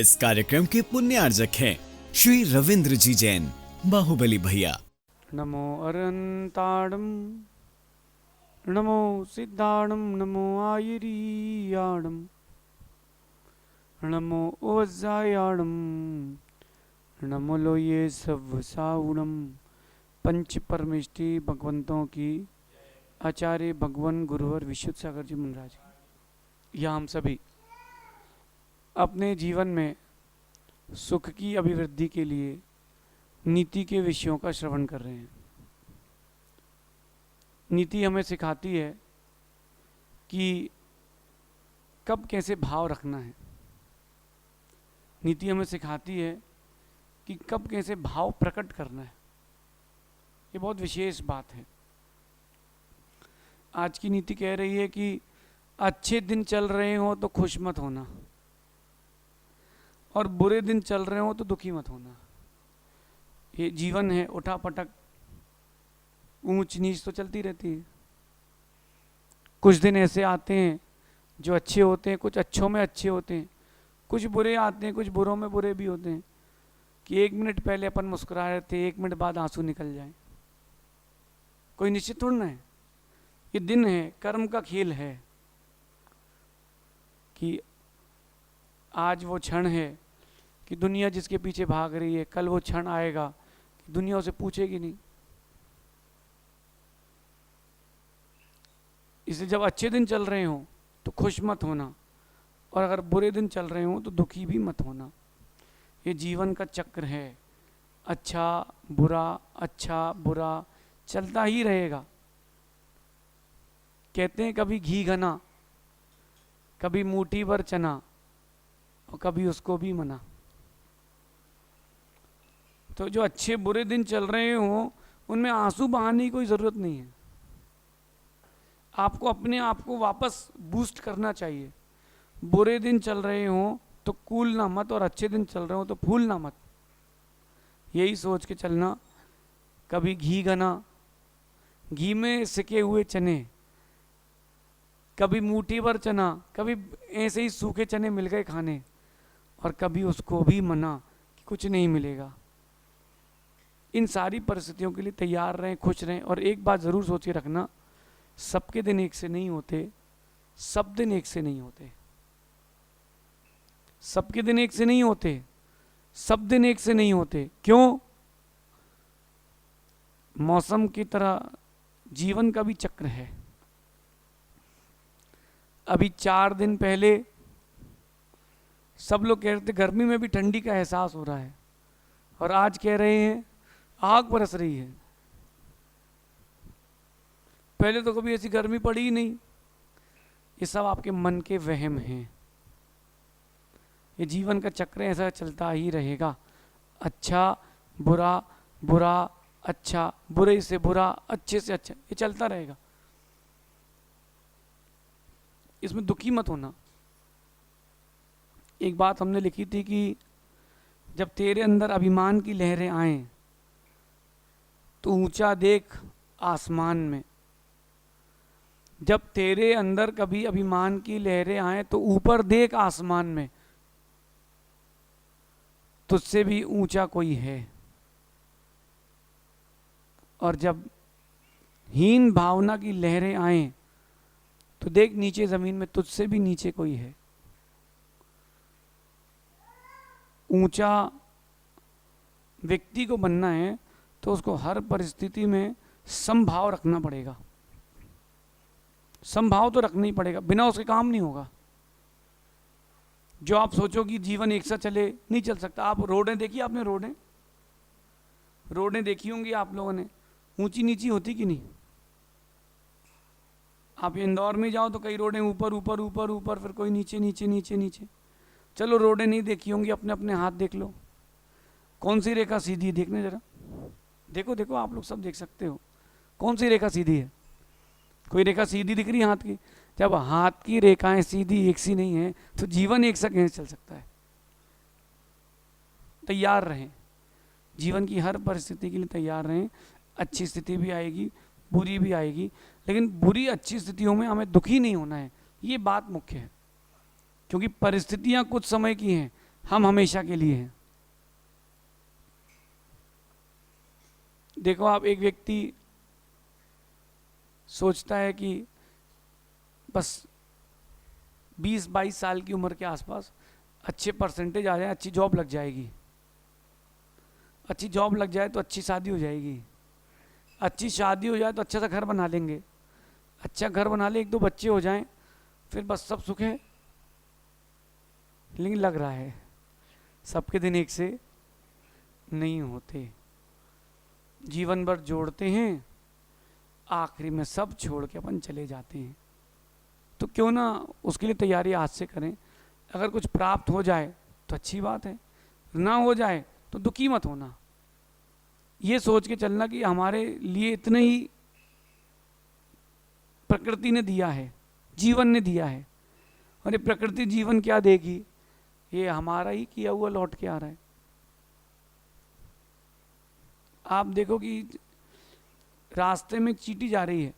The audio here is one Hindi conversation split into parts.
इस कार्यक्रम के पुण्यार्जक हैं श्री रविंद्र जी जैन, बाहुबली भैया। नमो अरंताड़म, नमो सिद्धाणम, नमो आयरियाणम, नमो ओजायाणम, नमो लोये सवसाउणम। पंच परमेष्टि भगवंतों की आचार्य भगवान गुरुवर विशुद्ध सागर जी महाराज की, या हम सभी अपने जीवन में सुख की अभिवृद्धि के लिए नीति के विषयों का श्रवण कर रहे हैं। नीति हमें सिखाती है कि कब कैसे भाव रखना है। नीति हमें सिखाती है कि कब कैसे भाव प्रकट करना है। ये बहुत विशेष बात है। आज की नीति कह रही है कि अच्छे दिन चल रहे हो तो खुश मत होना, और बुरे दिन चल रहे हो तो दुखी मत होना। ये जीवन है, उठा पटक ऊंच नीच तो चलती रहती है। कुछ दिन ऐसे आते हैं जो अच्छे होते हैं, कुछ अच्छों में अच्छे होते हैं, कुछ बुरे आते हैं, कुछ बुरों में बुरे भी होते हैं। कि 1 मिनट पहले अपन मुस्कुरा रहे थे, 1 मिनट बाद आंसू निकल जाए, कोई निश्चित थोड़ा है। ये दिन है, कर्म का खेल है कि आज वो क्षण है कि दुनिया जिसके पीछे भाग रही है, कल वो क्षण आएगा कि दुनिया उसे पूछेगी नहीं। इसलिए जब अच्छे दिन चल रहे हो तो खुश मत होना, और अगर बुरे दिन चल रहे हो तो दुखी भी मत होना। ये जीवन का चक्र है, अच्छा बुरा चलता ही रहेगा। कहते हैं कभी घी घना, कभी मुट्ठी भर चना, और कभी उसको भी मना। तो जो अच्छे बुरे दिन चल रहे हो उनमें आंसू बहाने की कोई ज़रूरत नहीं है। आपको अपने आप को वापस बूस्ट करना चाहिए। बुरे दिन चल रहे हो तो कूलना मत, और अच्छे दिन चल रहे हो तो फूलना मत। यही सोच के चलना। कभी घी घना, घी में सिके हुए चने, कभी मुट्ठी भर चना, कभी ऐसे ही सूखे चने मिल गए खाने, और कभी उसको भी मना कि कुछ नहीं मिलेगा। इन सारी परिस्थितियों के लिए तैयार रहें, खुश रहें। और एक बात ज़रूर सोचे रखना, सबके दिन एक से नहीं होते, सब दिन एक से नहीं होते। सबके दिन एक से नहीं होते, सब दिन एक से नहीं होते। क्यों? मौसम की तरह जीवन का भी चक्र है। अभी 4 दिन पहले सब लोग कह रहे थे गर्मी में भी ठंडी का एहसास हो रहा है, और आज कह रहे हैं आग बरस रही है। पहले तो कभी ऐसी गर्मी पड़ी ही नहीं। ये सब आपके मन के वहम हैं। ये जीवन का चक्र ऐसा चलता ही रहेगा। अच्छा बुरा, बुरा अच्छा, बुरे से बुरा, अच्छे से अच्छा, ये चलता रहेगा। इसमें दुखी मत होना। एक बात हमने लिखी थी कि जब तेरे अंदर अभिमान की लहरें आएं तो ऊंचा देख आसमान में। जब तेरे अंदर कभी अभिमान की लहरें आएं तो ऊपर देख आसमान में, तुझसे भी ऊंचा कोई है। और जब हीन भावना की लहरें आएं तो देख नीचे जमीन में, तुझसे भी नीचे कोई है। ऊंचा व्यक्ति को बनना है तो उसको हर परिस्थिति में समभाव रखना पड़ेगा। समभाव तो रखना ही पड़ेगा, बिना उसके काम नहीं होगा। जो आप सोचो कि जीवन एक साथ चले, नहीं चल सकता। आप रोडें देखी, आपने रोडें देखी होंगी आप लोगों ने, ऊंची नीची होती कि नहीं? आप इंदौर में जाओ तो कई रोडें ऊपर ऊपर ऊपर ऊपर, फिर कोई नीचे नीचे नीचे नीचे। चलो रोडें नहीं देखी होंगी, अपने अपने हाथ देख लो, कौन सी रेखा सीधी है, देखने जरा। देखो देखो, आप लोग सब देख सकते हो, कौन सी रेखा सीधी है? कोई रेखा सीधी दिख रही है हाथ की? जब हाथ की रेखाएं सीधी एक सी नहीं है तो जीवन एक सा कैसे चल सकता है? तैयार रहें, जीवन की हर परिस्थिति के लिए तैयार रहें। अच्छी स्थिति भी आएगी, बुरी भी आएगी, लेकिन बुरी अच्छी स्थितियों में हमें दुखी नहीं होना है। ये बात मुख्य है, क्योंकि परिस्थितियां कुछ समय की हैं, हम हमेशा के लिए हैं। देखो, आप एक व्यक्ति सोचता है कि बस 20-22 साल की उम्र के आसपास अच्छे परसेंटेज आ जाए, अच्छी जॉब लग जाएगी, अच्छी जॉब लग जाए तो अच्छी शादी हो जाएगी, अच्छी शादी हो जाए तो अच्छा सा घर बना लेंगे, अच्छा घर बना ले, 1-2 बच्चे हो जाएं, फिर बस सब सुख है। लेकिन लग रहा है सबके दिन एक से नहीं होते, जीवन भर जोड़ते हैं, आखिरी में सब छोड़ के अपन चले जाते हैं। तो क्यों ना उसके लिए तैयारी आज से करें। अगर कुछ प्राप्त हो जाए तो अच्छी बात है, ना हो जाए तो दुखी मत होना। ये सोच के चलना कि हमारे लिए इतना ही प्रकृति ने दिया है, जीवन ने दिया है, और ये प्रकृति जीवन क्या देगी, ये हमारा ही किया हुआ लौट के आ रहा है। आप देखो कि रास्ते में चींटी जा रही है,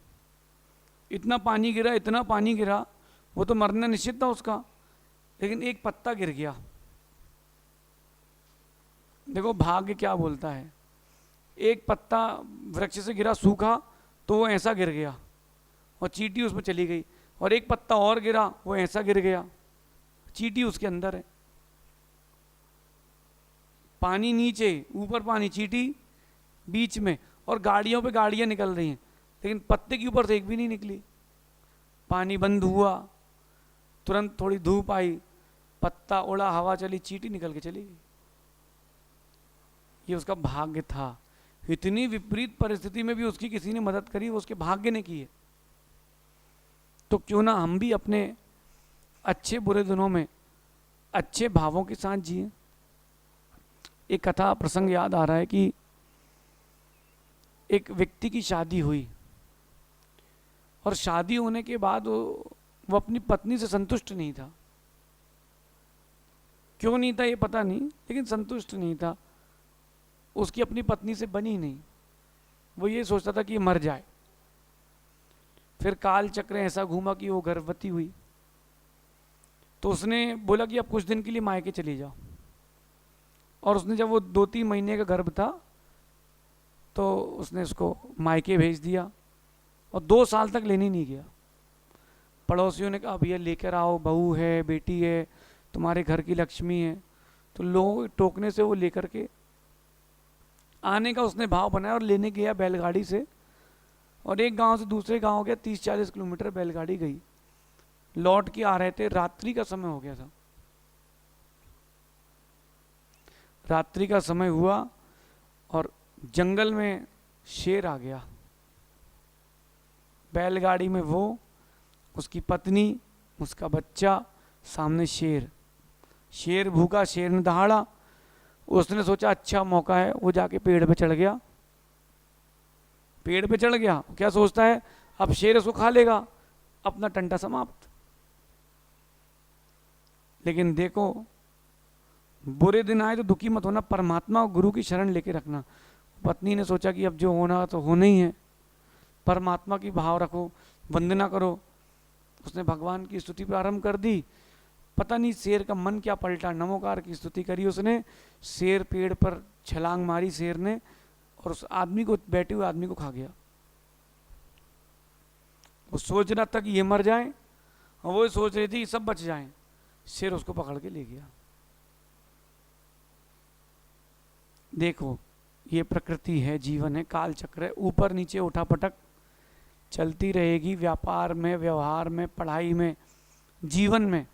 इतना पानी गिरा, इतना पानी गिरा, वो तो मरना निश्चित था उसका, लेकिन एक पत्ता गिर गया। देखो भाग्य क्या बोलता है, एक पत्ता वृक्ष से गिरा सूखा तो वो ऐसा गिर गया और चींटी उसमें चली गई, और एक पत्ता और गिरा वो ऐसा गिर गया, चींटी उसके अंदर है। पानी नीचे, ऊपर पानी, चींटी बीच में, और गाड़ियों पे गाड़ियां निकल रही हैं, लेकिन पत्ते के ऊपर से एक भी नहीं निकली। पानी बंद हुआ, तुरंत थोड़ी धूप आई, पत्ता उड़ा, हवा चली, चींटी निकल के चली गई। ये उसका भाग्य था। इतनी विपरीत परिस्थिति में भी उसकी किसी ने मदद करी, वो उसके भाग्य ने की है। तो क्यों ना हम भी अपने अच्छे बुरे दिनों में अच्छे भावों के साथ जिए। एक कथा प्रसंग याद आ रहा है कि एक व्यक्ति की शादी हुई, और शादी होने के बाद वो अपनी पत्नी से संतुष्ट नहीं था। क्यों नहीं था ये पता नहीं, लेकिन संतुष्ट नहीं था। उसकी अपनी पत्नी से बनी नहीं, वो ये सोचता था कि ये मर जाए। फिर काल चक्र ऐसा घूमा कि वो गर्भवती हुई, तो उसने बोला कि अब कुछ दिन के लिए मायके चली जाओ। और उसने जब वो 2-3 महीने का गर्भ था तो उसने उसको मायके भेज दिया, और 2 साल तक लेने नहीं गया। पड़ोसियों ने कहा भैया लेकर आओ, बहू है, बेटी है, तुम्हारे घर की लक्ष्मी है। तो लोगों के टोकने से वो लेकर के आने का उसने भाव बनाया और लेने गया बैलगाड़ी से, और एक गांव से दूसरे गांव गया, 30-40 किलोमीटर बैलगाड़ी गई। लौट के आ रहे थे, रात्रि का समय हो गया था। रात्रि का समय हुआ और जंगल में शेर आ गया। बैलगाड़ी में वो, उसकी पत्नी, उसका बच्चा, सामने शेर। शेर भूखा, शेर ने दहाड़ा। उसने सोचा अच्छा मौका है, वो जाके पेड़ पे चढ़ गया। पेड़ पे चढ़ गया, क्या सोचता है अब शेर उसको खा लेगा, अपना टंटा समाप्त। लेकिन देखो, बुरे दिन आए तो दुखी मत होना, परमात्मा और गुरु की शरण लेके रखना। पत्नी ने सोचा कि अब जो होना तो होना ही है, परमात्मा की भाव रखो, वंदना करो। उसने भगवान की स्तुति प्रारंभ कर दी। पता नहीं शेर का मन क्या पलटा, नमोकार की स्तुति करी उसने, शेर पेड़ पर छलांग मारी शेर ने, और उस आदमी को, बैठे हुए आदमी को खा गया। वो सोच रहा था कि ये मर जाए, और वो सोच रही थी सब बच जाएं। शेर उसको पकड़ के ले गया। देखो, ये प्रकृति है, जीवन है, काल चक्र है, ऊपर नीचे उठा पटक चलती रहेगी। व्यापार में, व्यवहार में, पढ़ाई में, जीवन में,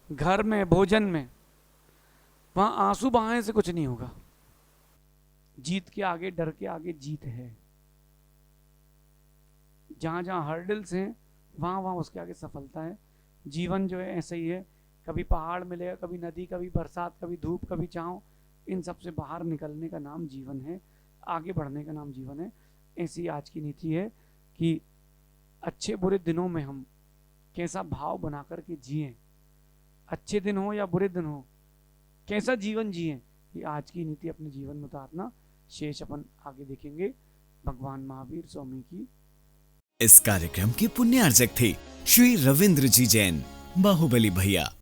घर में, भोजन में, वहां आंसू बहाने से कुछ नहीं होगा। जीत के आगे, डर के आगे जीत है। जहां जहां हर्डल्स हैं, वहां वहां उसके आगे सफलता है। जीवन जो है ऐसा ही है, कभी पहाड़ मिलेगा, कभी नदी, कभी बरसात, कभी धूप, कभी छांव। इन सब से बाहर निकलने का नाम जीवन है, आगे बढ़ने का नाम जीवन है। ऐसी आज की नीति है कि अच्छे बुरे दिनों में हम कैसा भाव बना करके जिएं, अच्छे दिन हो या बुरे दिन हो, कैसा जीवन जिएं, ये आज की नीति अपने जीवन में उतारना। शेष अपन आगे देखेंगे। भगवान महावीर स्वामी की। इस कार्यक्रम के पुण्यार्जक थे श्री रविंद्र जी जैन, बाहुबली भैया।